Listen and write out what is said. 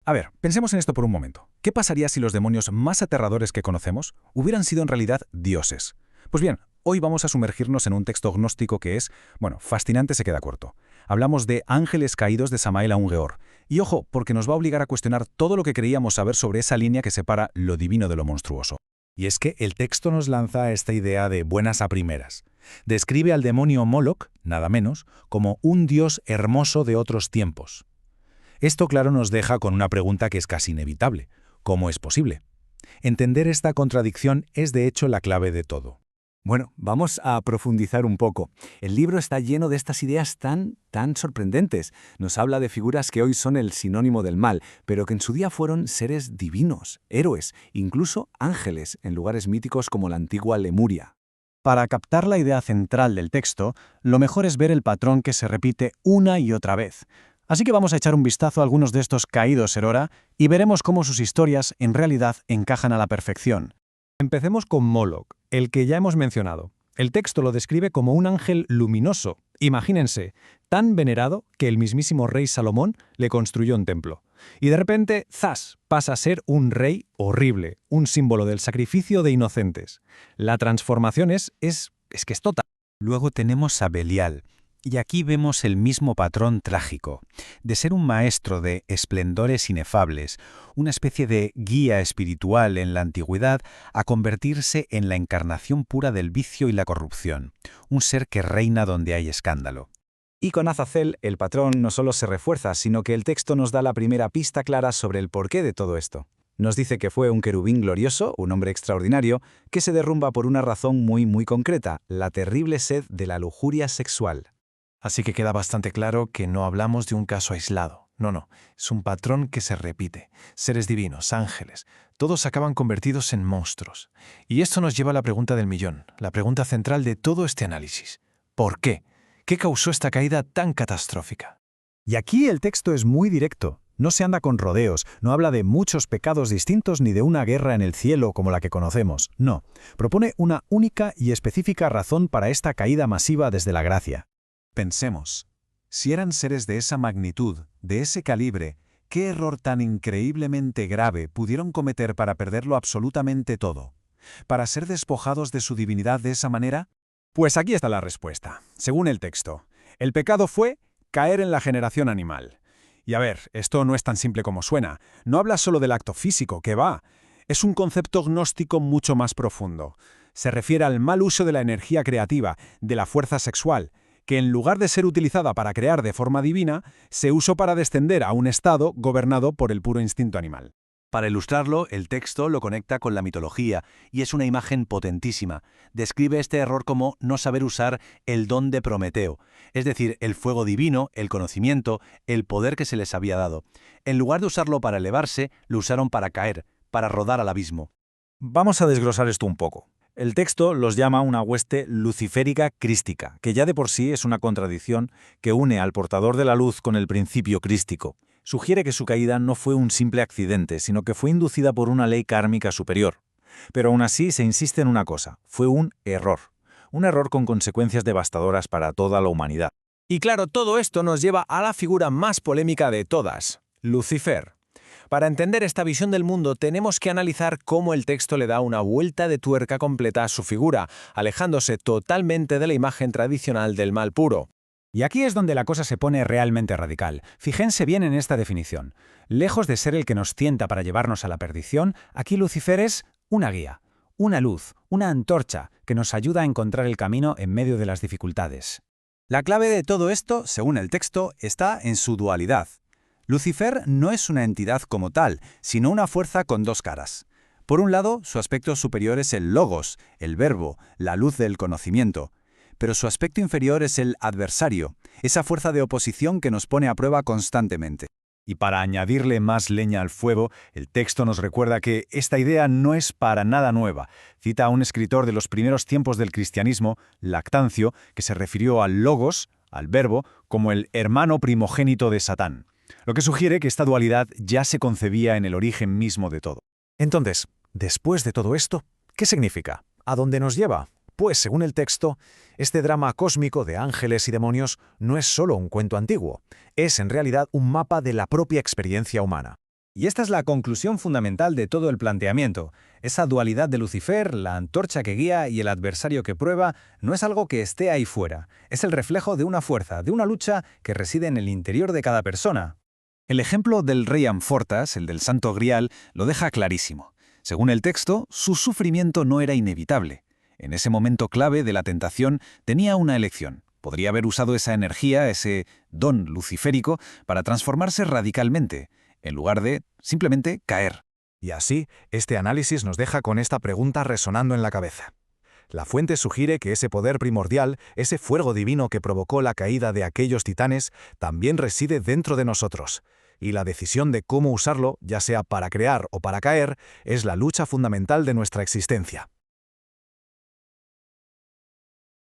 A ver, pensemos en esto por un momento. ¿Qué pasaría si los demonios más aterradores que conocemos hubieran sido en realidad dioses? Pues bien, hoy vamos a sumergirnos en un texto gnóstico que es, bueno, fascinante, se queda corto. Hablamos de Ángeles Caídos de Samael Aun-Weor. Y ojo, porque nos va a obligar a cuestionar todo lo que creíamos saber sobre esa línea que separa lo divino de lo monstruoso. Y es que el texto nos lanza esta idea de buenas a primeras. Describe al demonio Moloch, nada menos, como un dios hermoso de otros tiempos. Esto, claro, nos deja con una pregunta que es casi inevitable. ¿Cómo es posible? Entender esta contradicción es, de hecho, la clave de todo. Bueno, vamos a profundizar un poco. El libro está lleno de estas ideas tan sorprendentes. Nos habla de figuras que hoy son el sinónimo del mal, pero que en su día fueron seres divinos, héroes, incluso ángeles, en lugares míticos como la antigua Lemuria. Para captar la idea central del texto, lo mejor es ver el patrón que se repite una y otra vez. Así que vamos a echar un vistazo a algunos de estos caídos Serora y veremos cómo sus historias en realidad encajan a la perfección. Empecemos con Moloch, el que ya hemos mencionado. El texto lo describe como un ángel luminoso. Imagínense, tan venerado que el mismísimo rey Salomón le construyó un templo. Y de repente, ¡zas!, pasa a ser un rey horrible, un símbolo del sacrificio de inocentes. La transformación es total. Luego tenemos a Belial. Y aquí vemos el mismo patrón trágico, de ser un maestro de esplendores inefables, una especie de guía espiritual en la antigüedad, a convertirse en la encarnación pura del vicio y la corrupción, un ser que reina donde hay escándalo. Y con Azazel, el patrón no solo se refuerza, sino que el texto nos da la primera pista clara sobre el porqué de todo esto. Nos dice que fue un querubín glorioso, un hombre extraordinario, que se derrumba por una razón muy concreta, la terrible sed de la lujuria sexual. Así que queda bastante claro que no hablamos de un caso aislado. No, es un patrón que se repite. Seres divinos, ángeles, todos acaban convertidos en monstruos. Y esto nos lleva a la pregunta del millón, la pregunta central de todo este análisis. ¿Por qué? ¿Qué causó esta caída tan catastrófica? Y aquí el texto es muy directo. No se anda con rodeos, no habla de muchos pecados distintos ni de una guerra en el cielo como la que conocemos. No, propone una única y específica razón para esta caída masiva desde la gracia. Pensemos, si eran seres de esa magnitud, de ese calibre, ¿qué error tan increíblemente grave pudieron cometer para perderlo absolutamente todo? ¿Para ser despojados de su divinidad de esa manera? Pues aquí está la respuesta. Según el texto, el pecado fue caer en la generación animal. Y a ver, esto no es tan simple como suena. No habla solo del acto físico, que va. Es un concepto gnóstico mucho más profundo. Se refiere al mal uso de la energía creativa, de la fuerza sexual, que en lugar de ser utilizada para crear de forma divina, se usó para descender a un estado gobernado por el puro instinto animal. Para ilustrarlo, el texto lo conecta con la mitología, y es una imagen potentísima. Describe este error como no saber usar el don de Prometeo, es decir, el fuego divino, el conocimiento, el poder que se les había dado. En lugar de usarlo para elevarse, lo usaron para caer, para rodar al abismo. Vamos a desglosar esto un poco. El texto los llama una hueste luciférica crística, que ya de por sí es una contradicción que une al portador de la luz con el principio crístico. Sugiere que su caída no fue un simple accidente, sino que fue inducida por una ley kármica superior. Pero aún así se insiste en una cosa, fue un error con consecuencias devastadoras para toda la humanidad. Y claro, todo esto nos lleva a la figura más polémica de todas, Lucifer. Para entender esta visión del mundo tenemos que analizar cómo el texto le da una vuelta de tuerca completa a su figura, alejándose totalmente de la imagen tradicional del mal puro. Y aquí es donde la cosa se pone realmente radical. Fíjense bien en esta definición. Lejos de ser el que nos tienta para llevarnos a la perdición, aquí Lucifer es una guía, una luz, una antorcha que nos ayuda a encontrar el camino en medio de las dificultades. La clave de todo esto, según el texto, está en su dualidad. Lucifer no es una entidad como tal, sino una fuerza con dos caras. Por un lado, su aspecto superior es el logos, el verbo, la luz del conocimiento. Pero su aspecto inferior es el adversario, esa fuerza de oposición que nos pone a prueba constantemente. Y para añadirle más leña al fuego, el texto nos recuerda que esta idea no es para nada nueva. Cita a un escritor de los primeros tiempos del cristianismo, Lactancio, que se refirió al logos, al verbo, como el hermano primogénito de Satán. Lo que sugiere que esta dualidad ya se concebía en el origen mismo de todo. Entonces, después de todo esto, ¿qué significa? ¿A dónde nos lleva? Pues, según el texto, este drama cósmico de ángeles y demonios no es solo un cuento antiguo, es en realidad un mapa de la propia experiencia humana. Y esta es la conclusión fundamental de todo el planteamiento. Esa dualidad de Lucifer, la antorcha que guía y el adversario que prueba, no es algo que esté ahí fuera. Es el reflejo de una fuerza, de una lucha que reside en el interior de cada persona. El ejemplo del rey Amfortas, el del Santo Grial, lo deja clarísimo. Según el texto, su sufrimiento no era inevitable. En ese momento clave de la tentación tenía una elección. Podría haber usado esa energía, ese don luciférico, para transformarse radicalmente, en lugar de simplemente caer. Y así, este análisis nos deja con esta pregunta resonando en la cabeza. La fuente sugiere que ese poder primordial, ese fuego divino que provocó la caída de aquellos titanes, también reside dentro de nosotros. Y la decisión de cómo usarlo, ya sea para crear o para caer, es la lucha fundamental de nuestra existencia.